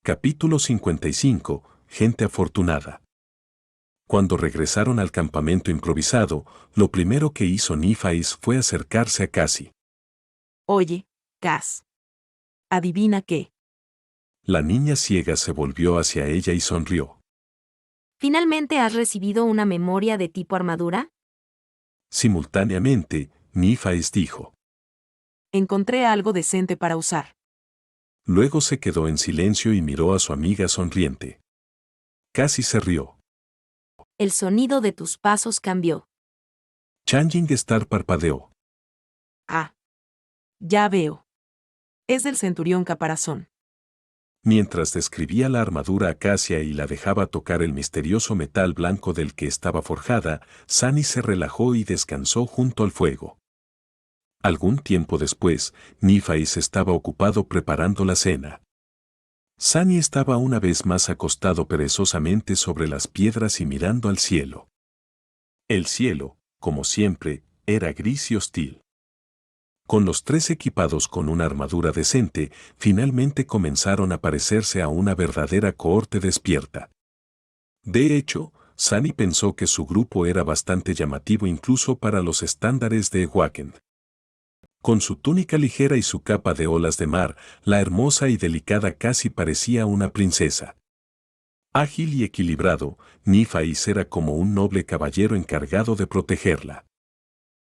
Capítulo 55. Gente afortunada. Cuando regresaron al campamento improvisado, lo primero que hizo Nífais fue acercarse a Cassie. Oye, Cass. ¿Adivina qué? La niña ciega se volvió hacia ella y sonrió. ¿Finalmente has recibido una memoria de tipo armadura? Simultáneamente, Nífais dijo. Encontré algo decente para usar. Luego se quedó en silencio y miró a su amiga sonriente. Cassie se rió. El sonido de tus pasos cambió. Changing Star parpadeó. Ah. Ya veo. Es del centurión Caparazón. Mientras describía la armadura acacia y la dejaba tocar el misterioso metal blanco del que estaba forjada, Sunny se relajó y descansó junto al fuego. Algún tiempo después, Nífais estaba ocupado preparando la cena. Sunny estaba una vez más acostado perezosamente sobre las piedras y mirando al cielo. El cielo, como siempre, era gris y hostil. Con los tres equipados con una armadura decente, finalmente comenzaron a parecerse a una verdadera cohorte despierta. De hecho, Sunny pensó que su grupo era bastante llamativo incluso para los estándares de Wacken. Con su túnica ligera y su capa de olas de mar, la hermosa y delicada Cassie parecía una princesa. Ágil y equilibrado, Nífais era como un noble caballero encargado de protegerla.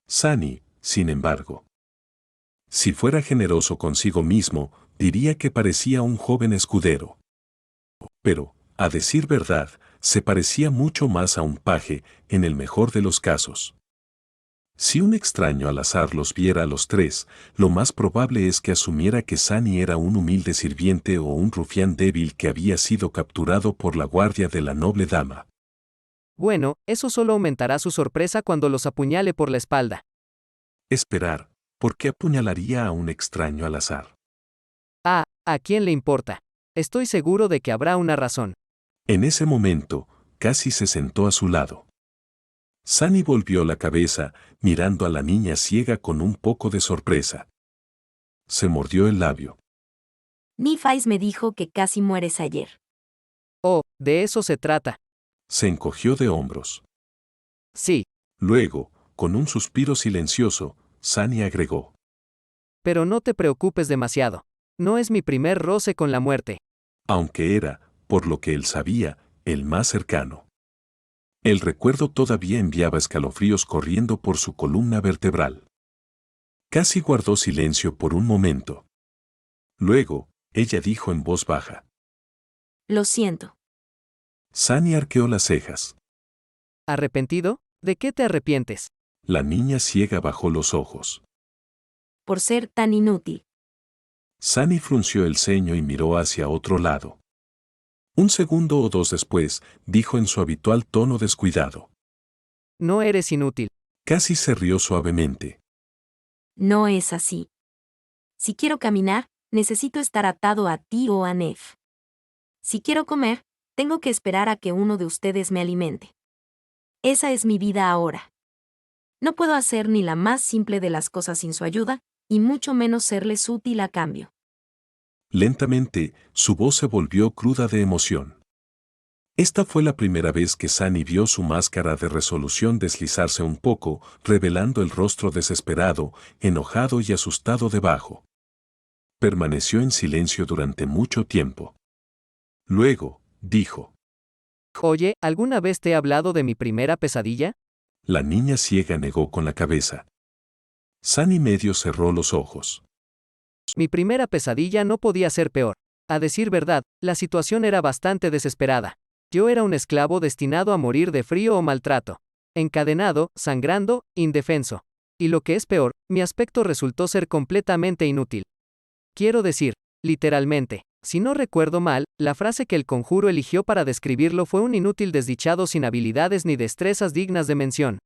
Sunny, sin embargo, si fuera generoso consigo mismo, diría que parecía un joven escudero. Pero, a decir verdad, se parecía mucho más a un paje, en el mejor de los casos. Si un extraño al azar los viera a los tres, lo más probable es que asumiera que Sunny era un humilde sirviente o un rufián débil que había sido capturado por la guardia de la noble dama. Bueno, eso solo aumentará su sorpresa cuando los apuñale por la espalda. Esperar, ¿por qué apuñalaría a un extraño al azar? Ah, ¿a quién le importa? Estoy seguro de que habrá una razón. En ese momento, Cassie se sentó a su lado. Sunny volvió la cabeza, mirando a la niña ciega con un poco de sorpresa. Se mordió el labio. Nífais me dijo que casi mueres ayer. Oh, de eso se trata. Se encogió de hombros. Sí. Luego, con un suspiro silencioso, Sunny agregó. Pero no te preocupes demasiado. No es mi primer roce con la muerte. Aunque era, por lo que él sabía, el más cercano. El recuerdo todavía enviaba escalofríos corriendo por su columna vertebral. Casi guardó silencio por un momento. Luego, ella dijo en voz baja. Lo siento. Sunny arqueó las cejas. ¿Arrepentido? ¿De qué te arrepientes? La niña ciega bajó los ojos. Por ser tan inútil. Sunny frunció el ceño y miró hacia otro lado. Un segundo o dos después, dijo en su habitual tono descuidado. No eres inútil. Casi se rió suavemente. No es así. Si quiero caminar, necesito estar atado a ti o a Nef. Si quiero comer, tengo que esperar a que uno de ustedes me alimente. Esa es mi vida ahora. No puedo hacer ni la más simple de las cosas sin su ayuda, y mucho menos serles útil a cambio. Lentamente, su voz se volvió cruda de emoción. Esta fue la primera vez que Sunny vio su máscara de resolución deslizarse un poco, revelando el rostro desesperado, enojado y asustado debajo. Permaneció en silencio durante mucho tiempo. Luego, dijo. Oye, ¿alguna vez te he hablado de mi primera pesadilla? La niña ciega negó con la cabeza. Sunny medio cerró los ojos. Mi primera pesadilla no podía ser peor. A decir verdad, la situación era bastante desesperada. Yo era un esclavo destinado a morir de frío o maltrato. Encadenado, sangrando, indefenso. Y lo que es peor, mi aspecto resultó ser completamente inútil. Quiero decir, literalmente, si no recuerdo mal, la frase que el conjuro eligió para describirlo fue un inútil desdichado sin habilidades ni destrezas dignas de mención.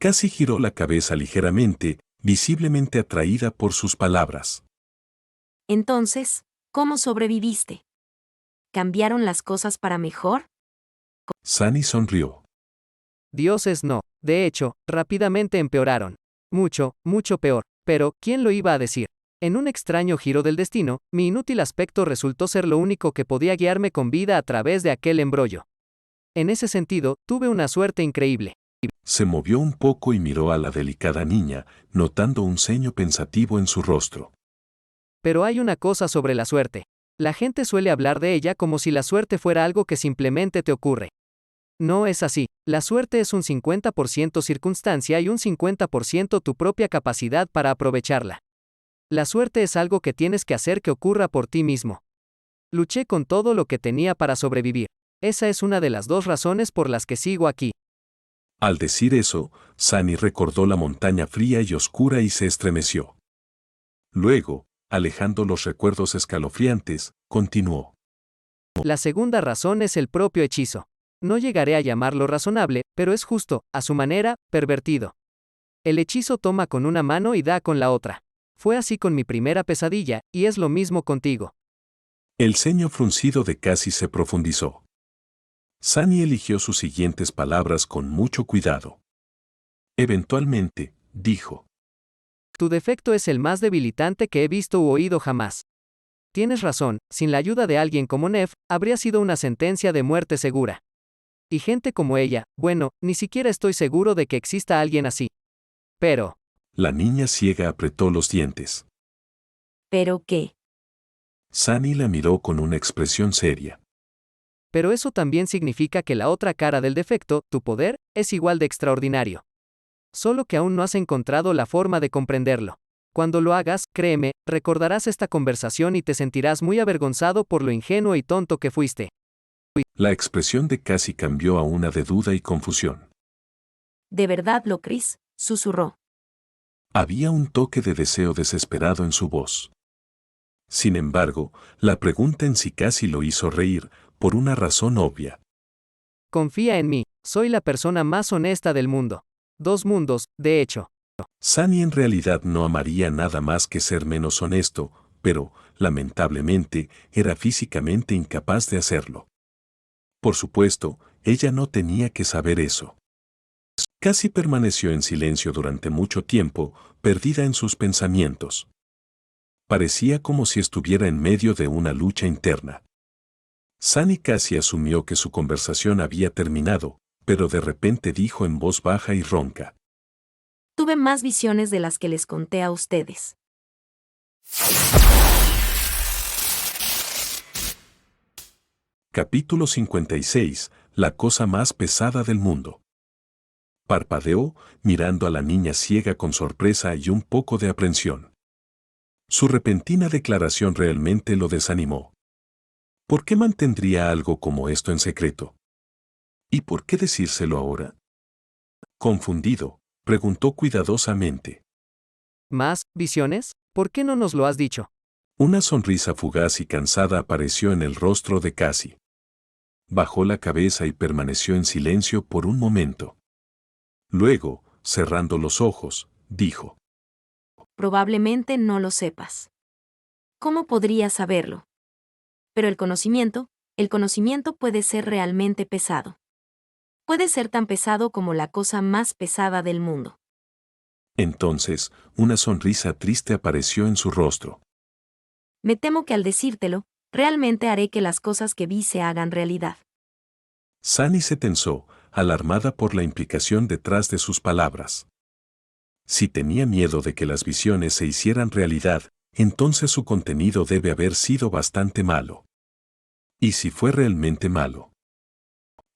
Casi giró la cabeza ligeramente, visiblemente atraída por sus palabras. Entonces, ¿cómo sobreviviste? ¿Cambiaron las cosas para mejor? Sunny sonrió. Dioses no. De hecho, rápidamente empeoraron. Mucho, mucho peor. Pero, ¿quién lo iba a decir? En un extraño giro del destino, mi inútil aspecto resultó ser lo único que podía guiarme con vida a través de aquel embrollo. En ese sentido, tuve una suerte increíble. Se movió un poco y miró a la delicada niña, notando un ceño pensativo en su rostro. Pero hay una cosa sobre la suerte. La gente suele hablar de ella como si la suerte fuera algo que simplemente te ocurre. No es así. La suerte es un 50% circunstancia y un 50% tu propia capacidad para aprovecharla. La suerte es algo que tienes que hacer que ocurra por ti mismo. Luché con todo lo que tenía para sobrevivir. Esa es una de las 2 razones por las que sigo aquí. Al decir eso, Sunny recordó la montaña fría y oscura y se estremeció. Luego, alejando los recuerdos escalofriantes, continuó. La segunda razón es el propio hechizo. No llegaré a llamarlo razonable, pero es justo, a su manera, pervertido. El hechizo toma con una mano y da con la otra. Fue así con mi primera pesadilla, y es lo mismo contigo. El ceño fruncido de Cassie se profundizó. Sunny eligió sus siguientes palabras con mucho cuidado. Eventualmente, dijo. Tu defecto es el más debilitante que he visto u oído jamás. Tienes razón, sin la ayuda de alguien como Neve, habría sido una sentencia de muerte segura. Y gente como ella, bueno, ni siquiera estoy seguro de que exista alguien así. Pero... La niña ciega apretó los dientes. ¿Pero qué? Sunny la miró con una expresión seria. Pero eso también significa que la otra cara del defecto, tu poder, es igual de extraordinario. Solo que aún no has encontrado la forma de comprenderlo. Cuando lo hagas, créeme, recordarás esta conversación y te sentirás muy avergonzado por lo ingenuo y tonto que fuiste. La expresión de Cassie cambió a una de duda y confusión. ¿De verdad lo crees?, susurró. Había un toque de deseo desesperado en su voz. Sin embargo, la pregunta en sí casi lo hizo reír, por una razón obvia. Confía en mí, soy la persona más honesta del mundo. 2 mundos, de hecho. Sunny en realidad no amaría nada más que ser menos honesto, pero, lamentablemente, era físicamente incapaz de hacerlo. Por supuesto, ella no tenía que saber eso. Cassie permaneció en silencio durante mucho tiempo, perdida en sus pensamientos. Parecía como si estuviera en medio de una lucha interna. Sunny casi asumió que su conversación había terminado, pero de repente dijo en voz baja y ronca. Tuve más visiones de las que les conté a ustedes. Capítulo 56. La cosa más pesada del mundo. Parpadeó, mirando a la niña ciega con sorpresa y un poco de aprensión. Su repentina declaración realmente lo desanimó. ¿Por qué mantendría algo como esto en secreto? ¿Y por qué decírselo ahora? Confundido, preguntó cuidadosamente. ¿Más visiones? ¿Por qué no nos lo has dicho? Una sonrisa fugaz y cansada apareció en el rostro de Cassie. Bajó la cabeza y permaneció en silencio por un momento. Luego, cerrando los ojos, dijo. Probablemente no lo sepas. ¿Cómo podrías saberlo? Pero el conocimiento puede ser realmente pesado. Puede ser tan pesado como la cosa más pesada del mundo. Entonces, una sonrisa triste apareció en su rostro. Me temo que al decírtelo, realmente haré que las cosas que vi se hagan realidad. Sunny se tensó, alarmada por la implicación detrás de sus palabras. Si tenía miedo de que las visiones se hicieran realidad, entonces su contenido debe haber sido bastante malo. ¿Y si fue realmente malo?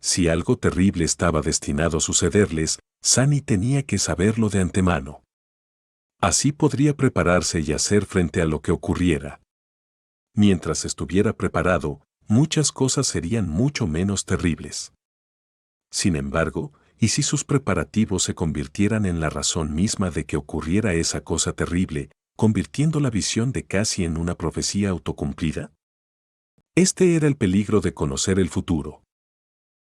Si algo terrible estaba destinado a sucederles, Sunny tenía que saberlo de antemano. Así podría prepararse y hacer frente a lo que ocurriera. Mientras estuviera preparado, muchas cosas serían mucho menos terribles. Sin embargo, ¿y si sus preparativos se convirtieran en la razón misma de que ocurriera esa cosa terrible, convirtiendo la visión de Cassie en una profecía autocumplida? Este era el peligro de conocer el futuro.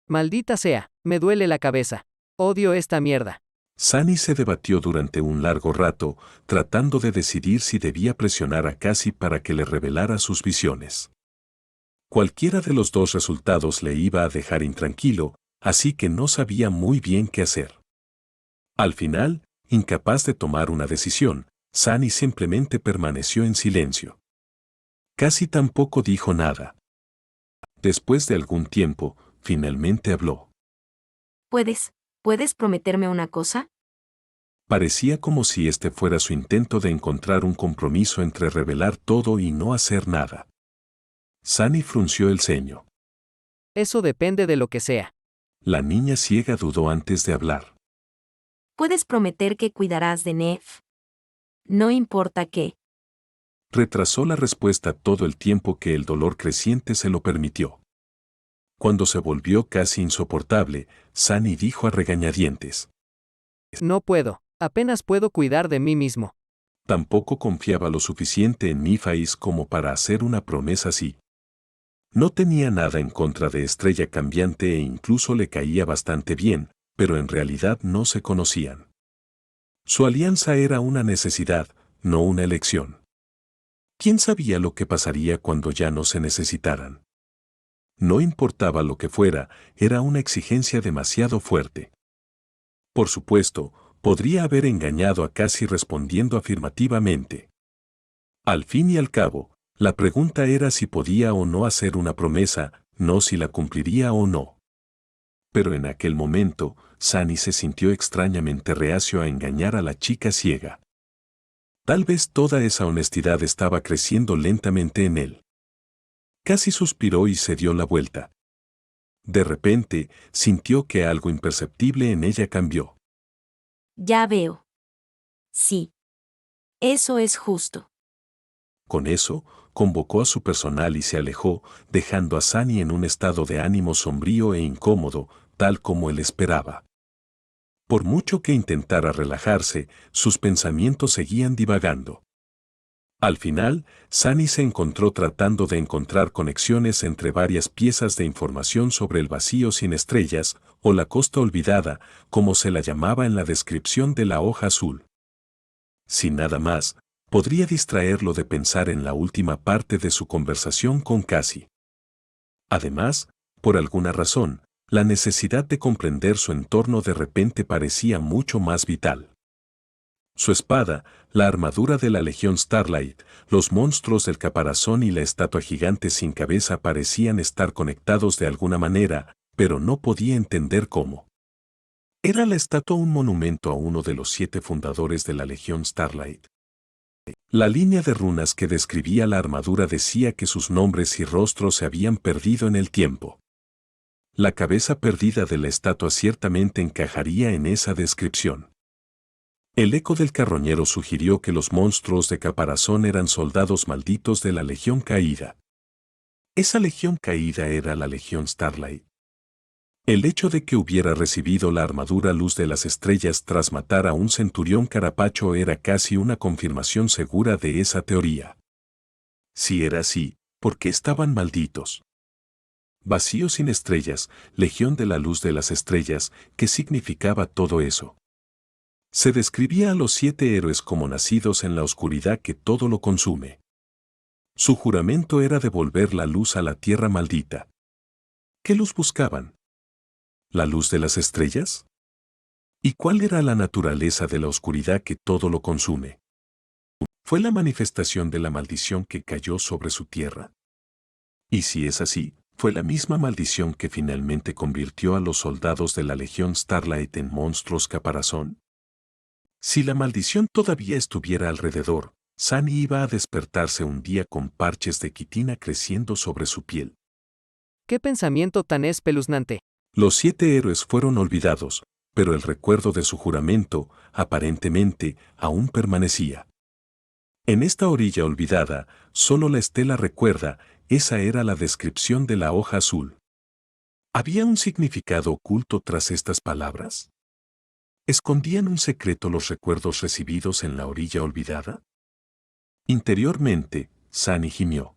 Maldita sea, me duele la cabeza. Odio esta mierda. Sunny se debatió durante un largo rato, tratando de decidir si debía presionar a Cassie para que le revelara sus visiones. Cualquiera de los 2 resultados le iba a dejar intranquilo, así que no sabía muy bien qué hacer. Al final, incapaz de tomar una decisión, Sunny simplemente permaneció en silencio. Casi tampoco dijo nada. Después de algún tiempo, finalmente habló. ¿Puedes prometerme una cosa? Parecía como si este fuera su intento de encontrar un compromiso entre revelar todo y no hacer nada. Sunny frunció el ceño. Eso depende de lo que sea. La niña ciega dudó antes de hablar. ¿Puedes prometer que cuidarás de Nev? No importa qué. Retrasó la respuesta todo el tiempo que el dolor creciente se lo permitió. Cuando se volvió casi insoportable, Sunny dijo a regañadientes. No puedo. Apenas puedo cuidar de mí mismo. Tampoco confiaba lo suficiente en Nífais como para hacer una promesa así. No tenía nada en contra de Estrella Cambiante e incluso le caía bastante bien, pero en realidad no se conocían. Su alianza era una necesidad, no una elección. ¿Quién sabía lo que pasaría cuando ya no se necesitaran? No importaba lo que fuera, era una exigencia demasiado fuerte. Por supuesto, podría haber engañado a Cassie respondiendo afirmativamente. Al fin y al cabo, la pregunta era si podía o no hacer una promesa, no si la cumpliría o no. Pero en aquel momento, Sunny se sintió extrañamente reacio a engañar a la chica ciega. Tal vez toda esa honestidad estaba creciendo lentamente en él. Casi suspiró y se dio la vuelta. De repente, sintió que algo imperceptible en ella cambió. Ya veo. Sí. Eso es justo. Con eso, convocó a su personal y se alejó, dejando a Sunny en un estado de ánimo sombrío e incómodo, tal como él esperaba. Por mucho que intentara relajarse, sus pensamientos seguían divagando. Al final, Sunny se encontró tratando de encontrar conexiones entre varias piezas de información sobre el vacío sin estrellas, o la costa olvidada, como se la llamaba en la descripción de la hoja azul. Sin nada más, podría distraerlo de pensar en la última parte de su conversación con Cassie. Además, por alguna razón, la necesidad de comprender su entorno de repente parecía mucho más vital. Su espada, la armadura de la Legión Starlight, los monstruos del caparazón y la estatua gigante sin cabeza parecían estar conectados de alguna manera, pero no podía entender cómo. ¿Era la estatua un monumento a uno de los 7 fundadores de la Legión Starlight? La línea de runas que describía la armadura decía que sus nombres y rostros se habían perdido en el tiempo. La cabeza perdida de la estatua ciertamente encajaría en esa descripción. El eco del carroñero sugirió que los monstruos de caparazón eran soldados malditos de la Legión Caída. Esa Legión Caída era la Legión Starlight. El hecho de que hubiera recibido la armadura Luz de las Estrellas tras matar a un centurión carapacho era casi una confirmación segura de esa teoría. Si era así, ¿por qué estaban malditos? Vacío sin estrellas, Legión de la Luz de las Estrellas, ¿qué significaba todo eso? Se describía a los 7 héroes como nacidos en la oscuridad que todo lo consume. Su juramento era devolver la luz a la tierra maldita. ¿Qué luz buscaban? ¿La luz de las estrellas? ¿Y cuál era la naturaleza de la oscuridad que todo lo consume? ¿Fue la manifestación de la maldición que cayó sobre su tierra? Y si es así, ¿fue la misma maldición que finalmente convirtió a los soldados de la Legión Starlight en monstruos caparazón? Si la maldición todavía estuviera alrededor, Sunny iba a despertarse un día con parches de quitina creciendo sobre su piel. ¿Qué pensamiento tan espeluznante? Los 7 héroes fueron olvidados, pero el recuerdo de su juramento, aparentemente, aún permanecía. En esta orilla olvidada, solo la estela recuerda, esa era la descripción de la hoja azul. ¿Había un significado oculto tras estas palabras? ¿Escondían un secreto los recuerdos recibidos en la orilla olvidada? Interiormente, Sunny gimió.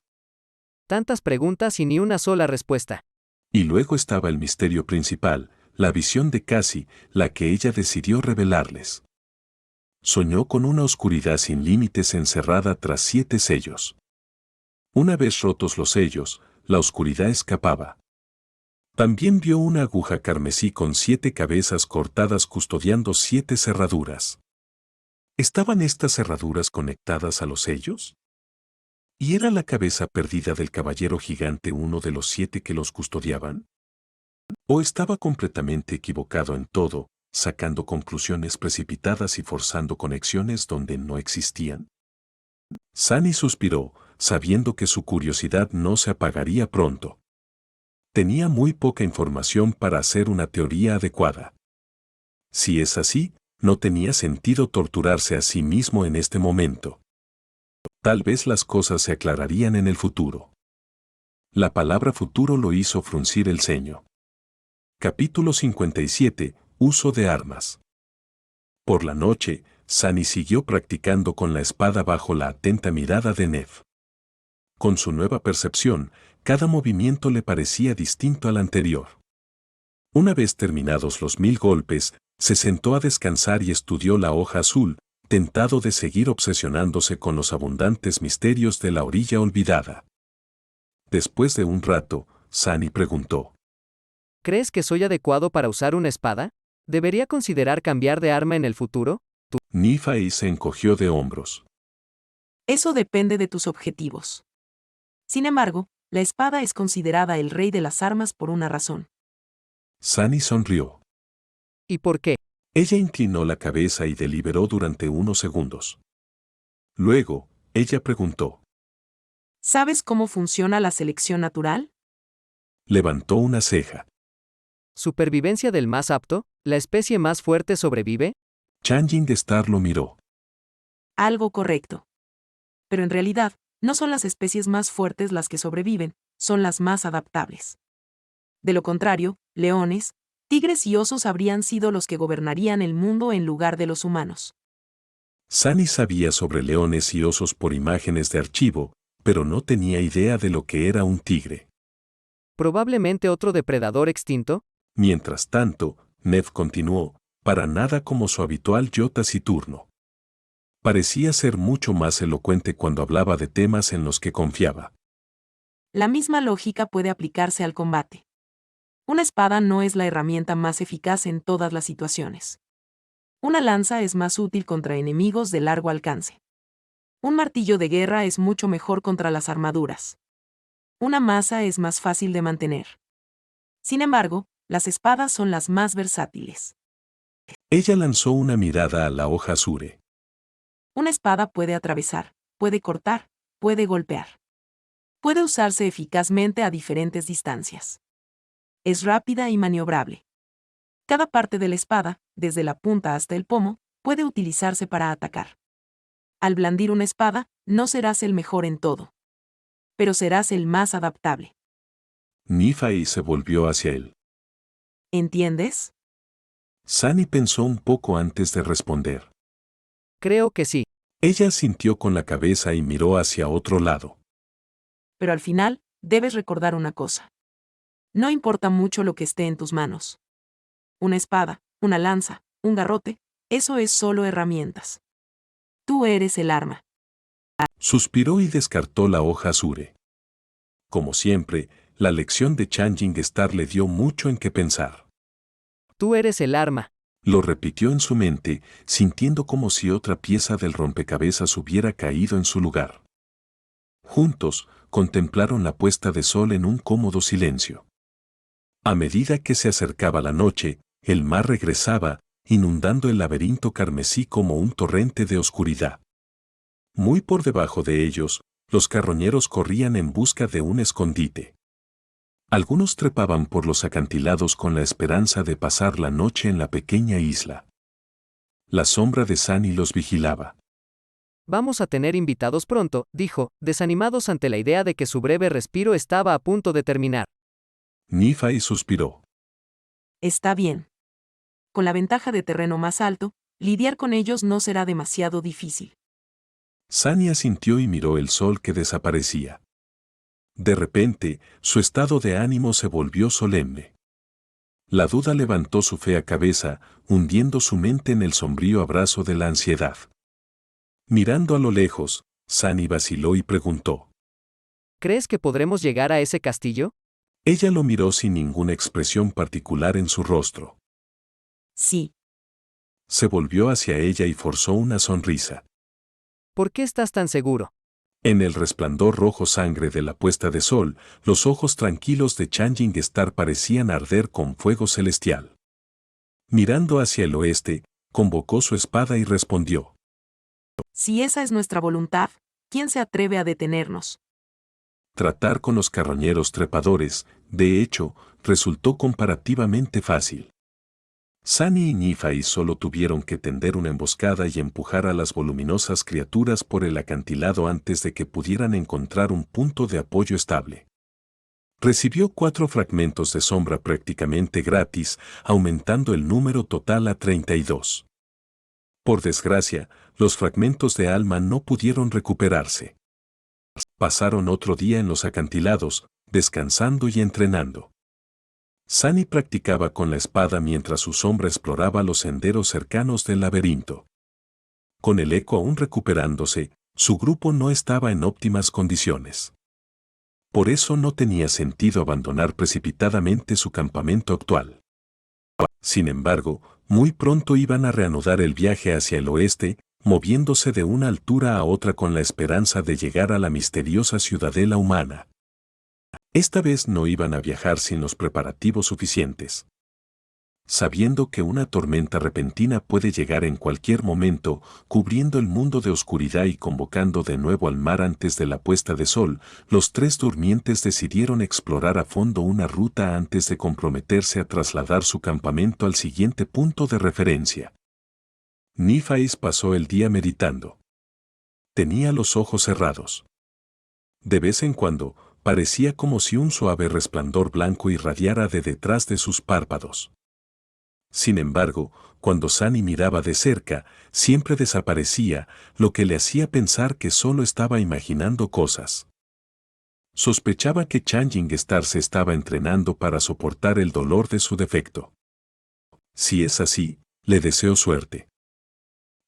Tantas preguntas y ni una sola respuesta. Y luego estaba el misterio principal, la visión de Cassie, la que ella decidió revelarles. Soñó con una oscuridad sin límites encerrada tras 7 sellos. Una vez rotos los sellos, la oscuridad escapaba. También vio una aguja carmesí con 7 cabezas cortadas custodiando 7 cerraduras. ¿Estaban estas cerraduras conectadas a los sellos? ¿Y era la cabeza perdida del caballero gigante uno de los 7 que los custodiaban? ¿O estaba completamente equivocado en todo, sacando conclusiones precipitadas y forzando conexiones donde no existían? Sunny suspiró, sabiendo que su curiosidad no se apagaría pronto. Tenía muy poca información para hacer una teoría adecuada. Si es así, no tenía sentido torturarse a sí mismo en este momento. Tal vez las cosas se aclararían en el futuro. La palabra futuro lo hizo fruncir el ceño. Capítulo 57. Uso de armas. Por la noche, Sunny siguió practicando con la espada bajo la atenta mirada de Nev. Con su nueva percepción, cada movimiento le parecía distinto al anterior. Una vez terminados los 1000 golpes, se sentó a descansar y estudió la hoja azul, tentado de seguir obsesionándose con los abundantes misterios de la orilla olvidada. Después de un rato, Sunny preguntó: ¿Crees que soy adecuado para usar una espada? ¿Debería considerar cambiar de arma en el futuro? Nifai se encogió de hombros. Eso depende de tus objetivos. Sin embargo, la espada es considerada el rey de las armas por una razón. Sunny sonrió. ¿Y por qué? Ella inclinó la cabeza y deliberó durante unos segundos. Luego, ella preguntó. ¿Sabes cómo funciona la selección natural? Levantó una ceja. ¿Supervivencia del más apto? ¿La especie más fuerte sobrevive? Changing Star lo miró. Algo correcto. Pero en realidad, no son las especies más fuertes las que sobreviven, son las más adaptables. De lo contrario, leones, tigres y osos habrían sido los que gobernarían el mundo en lugar de los humanos. Sunny sabía sobre leones y osos por imágenes de archivo, pero no tenía idea de lo que era un tigre. ¿Probablemente otro depredador extinto? Mientras tanto, Nev continuó, para nada como su habitual yo taciturno. Parecía ser mucho más elocuente cuando hablaba de temas en los que confiaba. La misma lógica puede aplicarse al combate. Una espada no es la herramienta más eficaz en todas las situaciones. Una lanza es más útil contra enemigos de largo alcance. Un martillo de guerra es mucho mejor contra las armaduras. Una maza es más fácil de mantener. Sin embargo, las espadas son las más versátiles. Ella lanzó una mirada a la hoja azure. Una espada puede atravesar, puede cortar, puede golpear. Puede usarse eficazmente a diferentes distancias. Es rápida y maniobrable. Cada parte de la espada, desde la punta hasta el pomo, puede utilizarse para atacar. Al blandir una espada, no serás el mejor en todo. Pero serás el más adaptable. Nifai se volvió hacia él. ¿Entiendes? Sunny pensó un poco antes de responder. Creo que sí. Ella asintió con la cabeza y miró hacia otro lado. Pero al final, debes recordar una cosa. No importa mucho lo que esté en tus manos. Una espada, una lanza, un garrote, eso es solo herramientas. Tú eres el arma. Suspiró y descartó la hoja azure. Como siempre, la lección de Changing Star le dio mucho en qué pensar. Tú eres el arma. Lo repitió en su mente, sintiendo como si otra pieza del rompecabezas hubiera caído en su lugar. Juntos, contemplaron la puesta de sol en un cómodo silencio. A medida que se acercaba la noche, el mar regresaba, inundando el laberinto carmesí como un torrente de oscuridad. Muy por debajo de ellos, los carroñeros corrían en busca de un escondite. Algunos trepaban por los acantilados con la esperanza de pasar la noche en la pequeña isla. La sombra de Sunny los vigilaba. Vamos a tener invitados pronto, dijo, desanimados ante la idea de que su breve respiro estaba a punto de terminar. Nifai suspiró. Está bien. Con la ventaja de terreno más alto, lidiar con ellos no será demasiado difícil. Sunny asintió y miró el sol que desaparecía. De repente, su estado de ánimo se volvió solemne. La duda levantó su fea cabeza, hundiendo su mente en el sombrío abrazo de la ansiedad. Mirando a lo lejos, Sunny vaciló y preguntó. ¿Crees que podremos llegar a ese castillo? Ella lo miró sin ninguna expresión particular en su rostro. Sí. Se volvió hacia ella y forzó una sonrisa. ¿Por qué estás tan seguro? En el resplandor rojo sangre de la puesta de sol, los ojos tranquilos de Changing Star parecían arder con fuego celestial. Mirando hacia el oeste, convocó su espada y respondió. Si esa es nuestra voluntad, ¿quién se atreve a detenernos? Tratar con los carroñeros trepadores, de hecho, resultó comparativamente fácil. Sunny y Nephi solo tuvieron que tender una emboscada y empujar a las voluminosas criaturas por el acantilado antes de que pudieran encontrar un punto de apoyo estable. Recibió 4 fragmentos de sombra prácticamente gratis, aumentando el número total a 32. Por desgracia, los fragmentos de alma no pudieron recuperarse. Pasaron otro día en los acantilados, descansando y entrenando. Sunny practicaba con la espada mientras su sombra exploraba los senderos cercanos del laberinto. Con el eco aún recuperándose, su grupo no estaba en óptimas condiciones. Por eso no tenía sentido abandonar precipitadamente su campamento actual. Sin embargo, muy pronto iban a reanudar el viaje hacia el oeste, moviéndose de una altura a otra con la esperanza de llegar a la misteriosa ciudadela humana. Esta vez no iban a viajar sin los preparativos suficientes. Sabiendo que una tormenta repentina puede llegar en cualquier momento, cubriendo el mundo de oscuridad y convocando de nuevo al mar antes de la puesta de sol, los 3 durmientes decidieron explorar a fondo una ruta antes de comprometerse a trasladar su campamento al siguiente punto de referencia. Nephi pasó el día meditando. Tenía los ojos cerrados. De vez en cuando, parecía como si un suave resplandor blanco irradiara de detrás de sus párpados. Sin embargo, cuando Sunny miraba de cerca, siempre desaparecía, lo que le hacía pensar que solo estaba imaginando cosas. Sospechaba que Changing Star se estaba entrenando para soportar el dolor de su defecto. Si es así, le deseo suerte.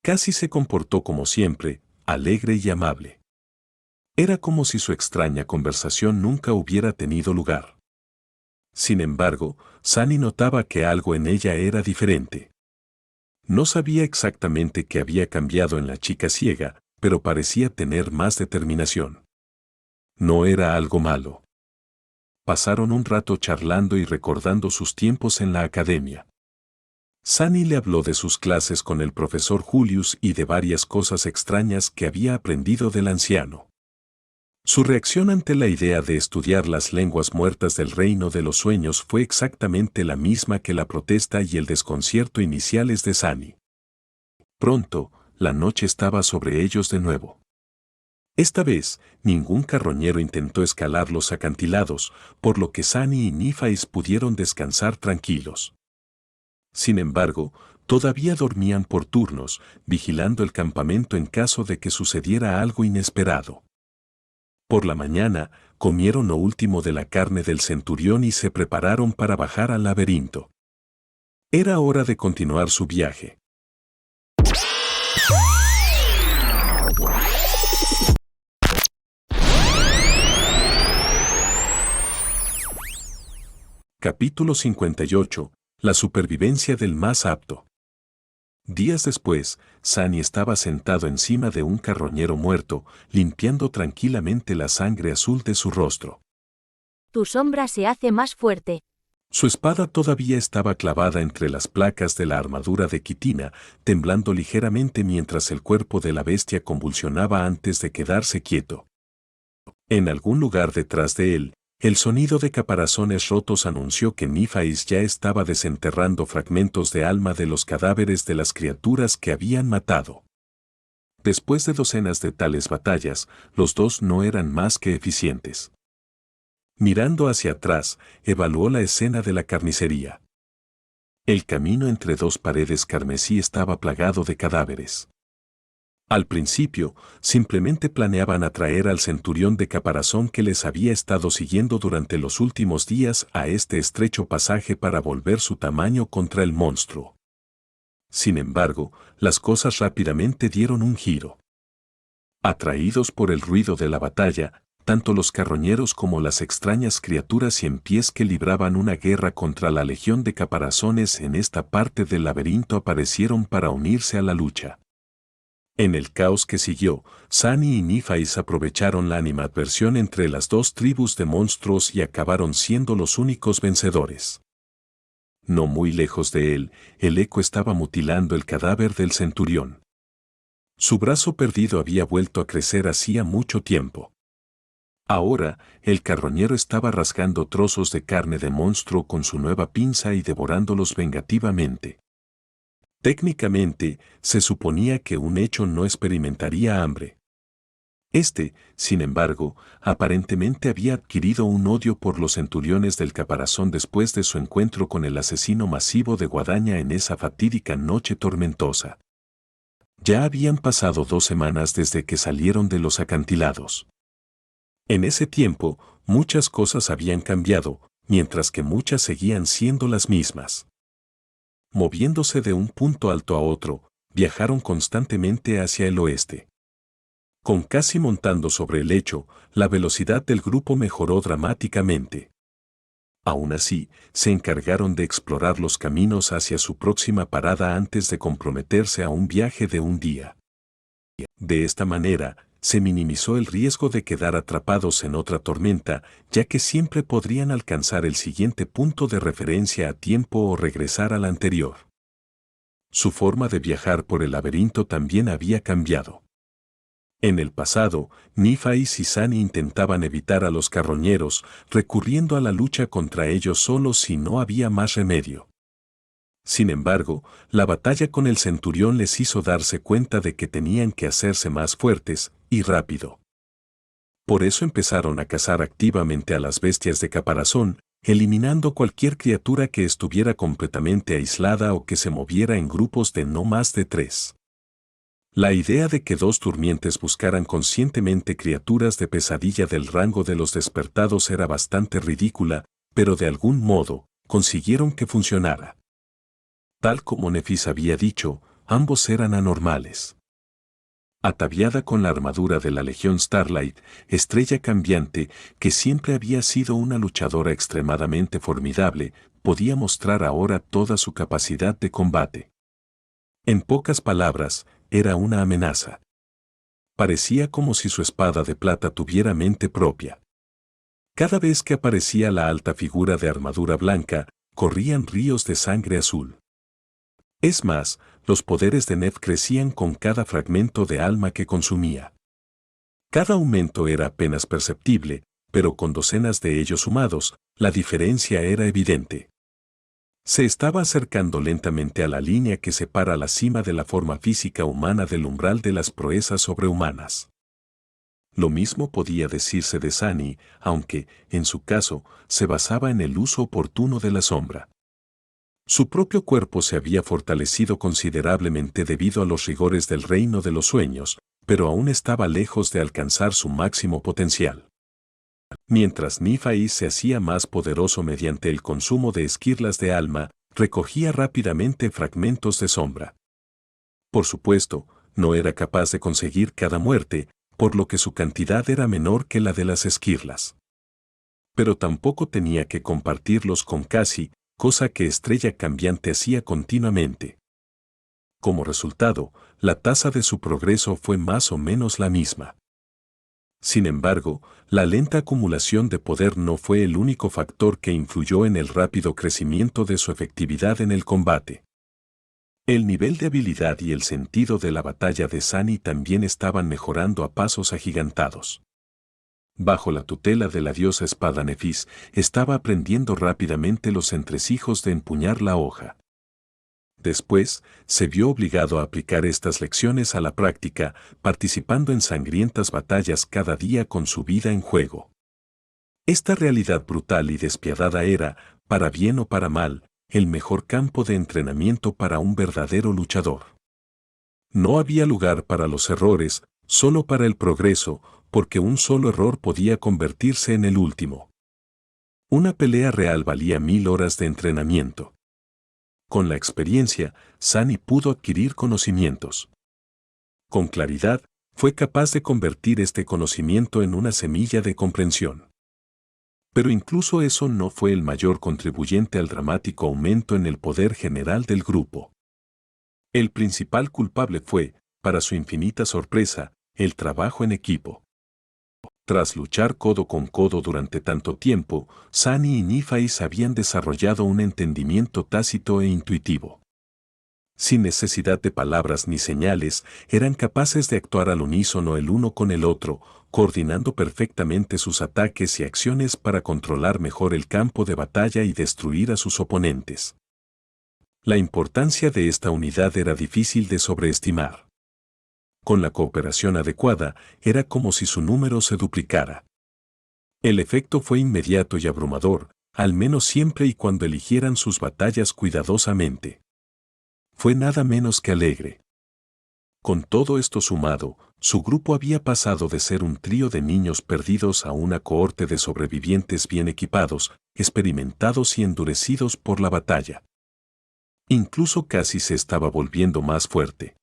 Casi se comportó como siempre, alegre y amable. Era como si su extraña conversación nunca hubiera tenido lugar. Sin embargo, Sunny notaba que algo en ella era diferente. No sabía exactamente qué había cambiado en la chica ciega, pero parecía tener más determinación. No era algo malo. Pasaron un rato charlando y recordando sus tiempos en la academia. Sunny le habló de sus clases con el profesor Julius y de varias cosas extrañas que había aprendido del anciano. Su reacción ante la idea de estudiar las lenguas muertas del reino de los sueños fue exactamente la misma que la protesta y el desconcierto iniciales de Sunny. Pronto, la noche estaba sobre ellos de nuevo. Esta vez, ningún carroñero intentó escalar los acantilados, por lo que Sunny y Nephi pudieron descansar tranquilos. Sin embargo, todavía dormían por turnos, vigilando el campamento en caso de que sucediera algo inesperado. Por la mañana, comieron lo último de la carne del centurión y se prepararon para bajar al laberinto. Era hora de continuar su viaje. Capítulo 58. La supervivencia del más apto. Días después, Sunny estaba sentado encima de un carroñero muerto, limpiando tranquilamente la sangre azul de su rostro. Tu sombra se hace más fuerte. Su espada todavía estaba clavada entre las placas de la armadura de quitina, temblando ligeramente mientras el cuerpo de la bestia convulsionaba antes de quedarse quieto. En algún lugar detrás de él, el sonido de caparazones rotos anunció que Nephi ya estaba desenterrando fragmentos de alma de los cadáveres de las criaturas que habían matado. Después de docenas de tales batallas, los dos no eran más que eficientes. Mirando hacia atrás, evaluó la escena de la carnicería. El camino entre 2 paredes carmesí estaba plagado de cadáveres. Al principio, simplemente planeaban atraer al centurión de caparazón que les había estado siguiendo durante los últimos días a este estrecho pasaje para volver su tamaño contra el monstruo. Sin embargo, las cosas rápidamente dieron un giro. Atraídos por el ruido de la batalla, tanto los carroñeros como las extrañas criaturas cien pies que libraban una guerra contra la legión de caparazones en esta parte del laberinto aparecieron para unirse a la lucha. En el caos que siguió, Sani y Nífais aprovecharon la animadversión entre las dos tribus de monstruos y acabaron siendo los únicos vencedores. No muy lejos de él, el eco estaba mutilando el cadáver del centurión. Su brazo perdido había vuelto a crecer hacía mucho tiempo. Ahora, el carroñero estaba rasgando trozos de carne de monstruo con su nueva pinza y devorándolos vengativamente. Técnicamente, se suponía que un hecho no experimentaría hambre. Sin embargo, aparentemente había adquirido un odio por los centuriones del caparazón después de su encuentro con el asesino masivo de Guadaña en esa fatídica noche tormentosa. Ya habían pasado 2 semanas desde que salieron de los acantilados. En ese tiempo, muchas cosas habían cambiado, mientras que muchas seguían siendo las mismas. Moviéndose de un punto alto a otro, viajaron constantemente hacia el oeste. Con casi montando sobre el lecho, la velocidad del grupo mejoró dramáticamente. Aún así, se encargaron de explorar los caminos hacia su próxima parada antes de comprometerse a un viaje de un día. De esta manera, se minimizó el riesgo de quedar atrapados en otra tormenta, ya que siempre podrían alcanzar el siguiente punto de referencia a tiempo o regresar al anterior. Su forma de viajar por el laberinto también había cambiado. En el pasado, Nífais y Sani intentaban evitar a los carroñeros, recurriendo a la lucha contra ellos solos si no había más remedio. Sin embargo, la batalla con el centurión les hizo darse cuenta de que tenían que hacerse más fuertes, y rápido. Por eso empezaron a cazar activamente a las bestias de caparazón, eliminando cualquier criatura que estuviera completamente aislada o que se moviera en grupos de no más de 3. La idea de que 2 durmientes buscaran conscientemente criaturas de pesadilla del rango de los despertados era bastante ridícula, pero de algún modo, consiguieron que funcionara. Tal como Nefis había dicho, ambos eran anormales. Ataviada con la armadura de la Legión Starlight, estrella cambiante, que siempre había sido una luchadora extremadamente formidable, podía mostrar ahora toda su capacidad de combate. En pocas palabras, era una amenaza. Parecía como si su espada de plata tuviera mente propia. Cada vez que aparecía la alta figura de armadura blanca, corrían ríos de sangre azul. Es más, los poderes de Nef crecían con cada fragmento de alma que consumía. Cada aumento era apenas perceptible, pero con docenas de ellos sumados, la diferencia era evidente. Se estaba acercando lentamente a la línea que separa la cima de la forma física humana del umbral de las proezas sobrehumanas. Lo mismo podía decirse de Sani, aunque, en su caso, se basaba en el uso oportuno de la sombra. Su propio cuerpo se había fortalecido considerablemente debido a los rigores del reino de los sueños, pero aún estaba lejos de alcanzar su máximo potencial. Mientras Nífais se hacía más poderoso mediante el consumo de esquirlas de alma, recogía rápidamente fragmentos de sombra. Por supuesto, no era capaz de conseguir cada muerte, por lo que su cantidad era menor que la de las esquirlas. Pero tampoco tenía que compartirlos con Cassie, cosa que Estrella Cambiante hacía continuamente. Como resultado, la tasa de su progreso fue más o menos la misma. Sin embargo, la lenta acumulación de poder no fue el único factor que influyó en el rápido crecimiento de su efectividad en el combate. El nivel de habilidad y el sentido de la batalla de Sani también estaban mejorando a pasos agigantados. Bajo la tutela de la diosa espada Nefis, estaba aprendiendo rápidamente los entresijos de empuñar la hoja. Después, se vio obligado a aplicar estas lecciones a la práctica, participando en sangrientas batallas cada día con su vida en juego. Esta realidad brutal y despiadada era, para bien o para mal, el mejor campo de entrenamiento para un verdadero luchador. No había lugar para los errores, solo para el progreso, porque un solo error podía convertirse en el último. Una pelea real valía 1000 horas de entrenamiento. Con la experiencia, Sani pudo adquirir conocimientos. Con claridad, Fue capaz de convertir este conocimiento en una semilla de comprensión. Pero incluso eso no fue el mayor contribuyente al dramático aumento en el poder general del grupo. El principal culpable fue, para su infinita sorpresa, el trabajo en equipo. Tras luchar codo con codo durante tanto tiempo, Sunny y Nifais habían desarrollado un entendimiento tácito e intuitivo. Sin necesidad de palabras ni señales, eran capaces de actuar al unísono el uno con el otro, coordinando perfectamente sus ataques y acciones para controlar mejor el campo de batalla y destruir a sus oponentes. La importancia de esta unidad era difícil de sobreestimar. Con la cooperación adecuada, era como si su número se duplicara. El efecto fue inmediato y abrumador, al menos siempre y cuando eligieran sus batallas cuidadosamente. Fue nada menos que alegre. Con todo esto sumado, su grupo había pasado de ser un trío de niños perdidos a una cohorte de sobrevivientes bien equipados, experimentados y endurecidos por la batalla. Incluso casi se estaba volviendo más fuerte.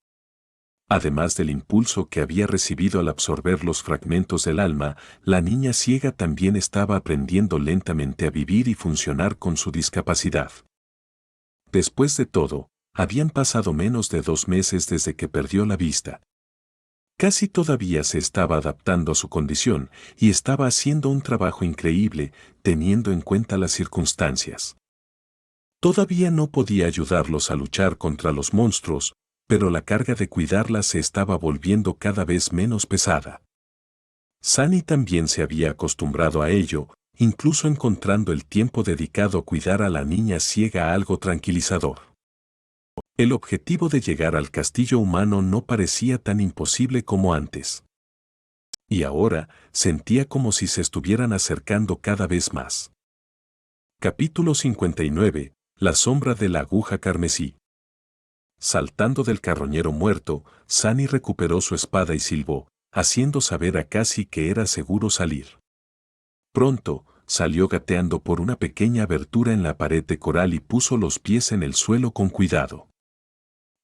Además del impulso que había recibido al absorber los fragmentos del alma, la niña ciega también estaba aprendiendo lentamente a vivir y funcionar con su discapacidad. Después de todo, habían pasado menos de 2 meses desde que perdió la vista. Casi todavía se estaba adaptando a su condición y estaba haciendo un trabajo increíble, teniendo en cuenta las circunstancias. Todavía no podía ayudarlos a luchar contra los monstruos, pero la carga de cuidarla se estaba volviendo cada vez menos pesada. Sunny también se había acostumbrado a ello, incluso encontrando el tiempo dedicado a cuidar a la niña ciega algo tranquilizador. El objetivo de llegar al castillo humano no parecía tan imposible como antes. Y ahora sentía como si se estuvieran acercando cada vez más. Capítulo 59. La sombra de la aguja carmesí. Saltando del carroñero muerto, Sunny recuperó su espada y silbó, haciendo saber a Cassie que era seguro salir. Pronto, salió gateando por una pequeña abertura en la pared de coral y puso los pies en el suelo con cuidado.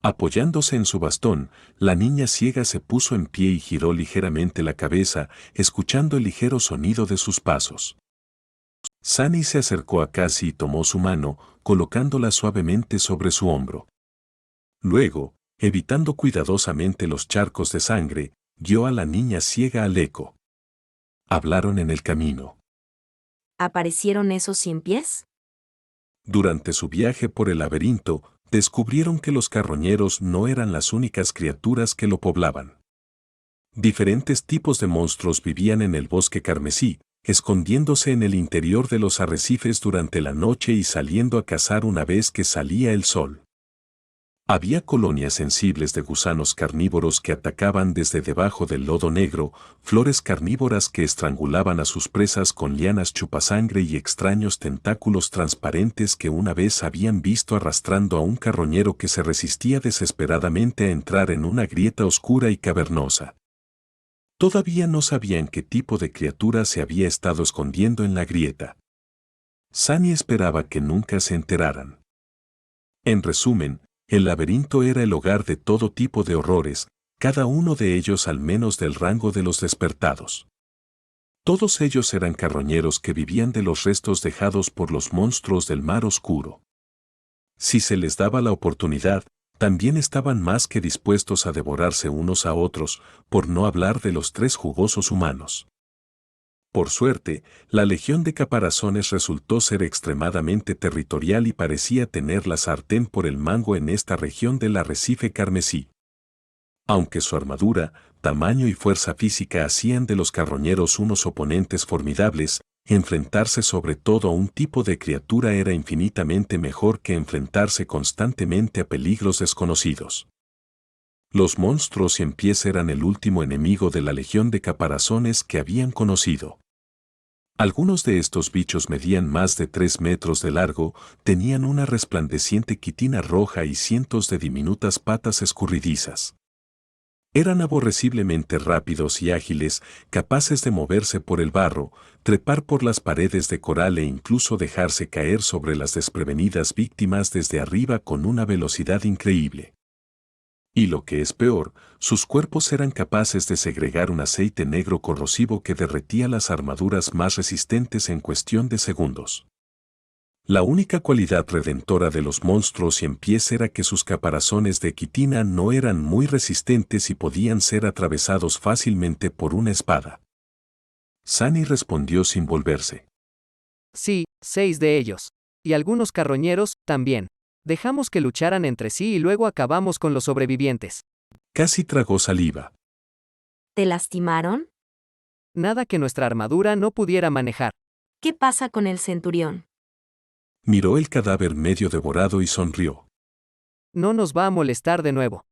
Apoyándose en su bastón, la niña ciega se puso en pie y giró ligeramente la cabeza, escuchando el ligero sonido de sus pasos. Sunny se acercó a Cassie y tomó su mano, colocándola suavemente sobre su hombro. Luego, evitando cuidadosamente los charcos de sangre, guió a la niña ciega al eco. Hablaron en el camino. ¿Aparecieron esos 100 pies? Durante su viaje por el laberinto, descubrieron que los carroñeros no eran las únicas criaturas que lo poblaban. Diferentes tipos de monstruos vivían en el bosque carmesí, escondiéndose en el interior de los arrecifes durante la noche y saliendo a cazar una vez que salía el sol. Había colonias sensibles de gusanos carnívoros que atacaban desde debajo del lodo negro, flores carnívoras que estrangulaban a sus presas con lianas chupasangre y extraños tentáculos transparentes que una vez habían visto arrastrando a un carroñero que se resistía desesperadamente a entrar en una grieta oscura y cavernosa. Todavía no sabían qué tipo de criatura se había estado escondiendo en la grieta. Sunny esperaba que nunca se enteraran. En resumen, el laberinto era el hogar de todo tipo de horrores, cada uno de ellos al menos del rango de los despertados. Todos ellos eran carroñeros que vivían de los restos dejados por los monstruos del mar oscuro. Si se les daba la oportunidad, también estaban más que dispuestos a devorarse unos a otros, por no hablar de los 3 jugosos humanos. Por suerte, la legión de caparazones resultó ser extremadamente territorial y parecía tener la sartén por el mango en esta región del arrecife carmesí. Aunque su armadura, tamaño y fuerza física hacían de los carroñeros unos oponentes formidables, enfrentarse sobre todo a un tipo de criatura era infinitamente mejor que enfrentarse constantemente a peligros desconocidos. Los monstruos 100 pies eran el último enemigo de la legión de caparazones que habían conocido. Algunos de estos bichos medían más de 3 metros de largo, tenían una resplandeciente quitina roja y cientos de diminutas patas escurridizas. Eran aborreciblemente rápidos y ágiles, capaces de moverse por el barro, trepar por las paredes de coral e incluso dejarse caer sobre las desprevenidas víctimas desde arriba con una velocidad increíble. Y lo que es peor, sus cuerpos eran capaces de segregar un aceite negro corrosivo que derretía las armaduras más resistentes en cuestión de segundos. La única cualidad redentora de los monstruos 100 pies era que sus caparazones de quitina no eran muy resistentes y podían ser atravesados fácilmente por una espada. Sunny respondió sin volverse. Sí, 6 de ellos. Y algunos carroñeros, también. Dejamos que lucharan entre sí y luego acabamos con los sobrevivientes. Casi tragó saliva. ¿Te lastimaron? Nada que nuestra armadura no pudiera manejar. ¿Qué pasa con el centurión? Miró el cadáver medio devorado y sonrió. No nos va a molestar de nuevo.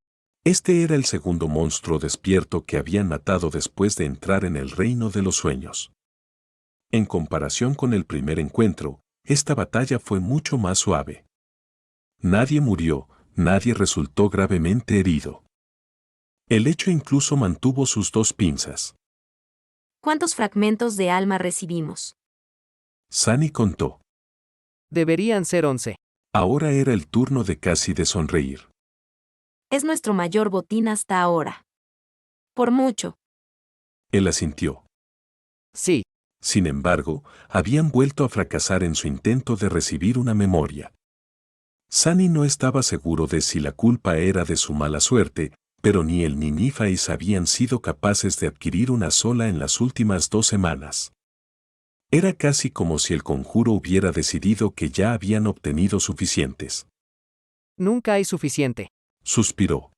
Este era el segundo monstruo despierto que habían matado después de entrar en el reino de los sueños. En comparación con el primer encuentro, esta batalla fue mucho más suave. Nadie murió, nadie resultó gravemente herido. El hecho incluso mantuvo sus 2 pinzas. ¿Cuántos fragmentos de alma recibimos? Sunny contó. Deberían ser 11. Ahora era el turno de Cassie de sonreír. Es nuestro mayor botín hasta ahora. Por mucho. Él asintió. Sí, Sin embargo, habían vuelto a fracasar en su intento de recibir una memoria. Sunny no estaba seguro de si la culpa era de su mala suerte, pero ni él ni Nífais habían sido capaces de adquirir una sola en las últimas 2 semanas. Era casi como si el conjuro hubiera decidido que ya habían obtenido suficientes. nunca hay suficiente. Suspiró.